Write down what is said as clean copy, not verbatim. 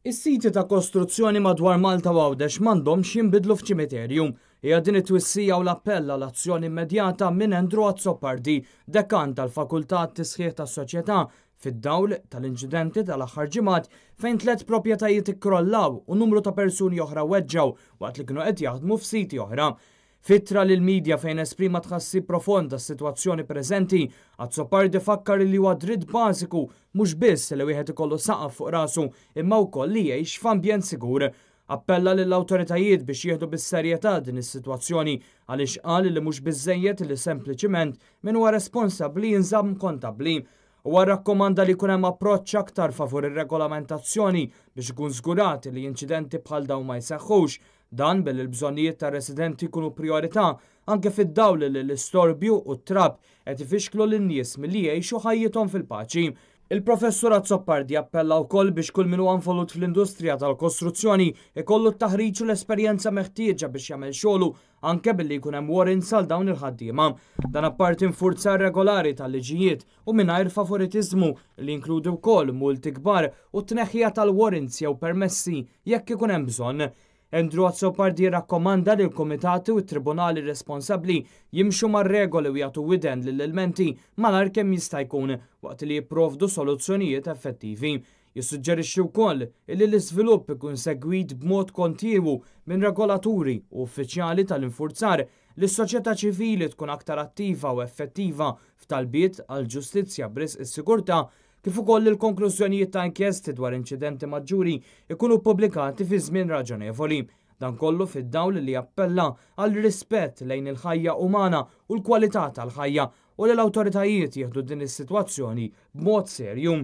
Is-siti ta' kostruzzjoni madwar Malta u Għawdex m'għandhomx jinbidlu f'ċimiterju. Hija din it-twissija u l-appell għal azzjoni immedjata minn Endru Azzopardi, dekan tal-Fakultà t-Tisħiħ tas-Soċjetà, fid-dawl tal-inċidenti tal-aħħar ġimgħat fejn 3 proprjetajiet ikkrollaw u numru ta' persuni oħra weġġaw waqt li kienu qed jaħdmu f'siti oħra. Fittra lil media fejn esprima tħassib profond tas-sitwazzjoni preżenti, Azzopardi fakkar li huwa dritt bażiku mhux biss li wieħed ikollu saqaf fuq rasu imma wkoll li jgħix f'ambjent sigur. Appella lill-awtoritajiet biex jieħdu bis-serjetà din is-sitwazzjoni għaliex qal li mhux biżżejjed li sempliċiment min huwa responsabbli jinżamm kontabbli. U rakkomanda li jkun hemm approċċ aktar favur ir-regolamentazzjoni biex ikun żgurat li inċidenti bħal dawn ma jseħħux. Dan billi l-bżonnijiet ta' residenti jkunu priorità anke fid-dawl li l-istorbju u t-trab qed ifixklu lin-nies milli jgħixu ħajjithom fil-paċi. Il-professur Azzopardi appella wkoll biex kull min huwa involut fl-industrija tal-kostruzzjoni ikollu t-taħriġ u l-esperjenza meħtieġa biex jagħmel xogħlu anke billi jkun hemm warrants għal dawn il-ħaddiema. Dan apparti nfurzar regolari tal-liġijiet u mingħajr favoritiżmu li jinkludi wkoll multi kbar u tneħħija tal-warrants jew permessi jekk ikun hemm bżonn. Endru Azzopardi rakkomanda li l-komitati u t-tribunali responsabbli jimxu mar-regoli u jagħtu widen lill-elementi malar kemm jista' jkun waqt li jipprovdu soluzzjonijiet effettivi. Jissuġġerixxi wkoll li l-iżvilupp ikun segwit b'mod kontinwu minn regolaturi u uffiċjali tal-infurzar li s-soċjetà ċivili tkun aktar attiva u effettiva f'talbiet għal ġustizzja b'risq is-sigurtà kif ukoll il-konklużjonijiet ta' inkjesti dwar inċidenti maġġuri ikunu pubblikati fi żmien raġonevoli. Dan kollu fid-dawl li appella għal rispett lejn il-ħajja umana u l-kwalità tal-ħajja u li l-awtoritajiet jieħdu din is-sitwazzjoni b'mod serju.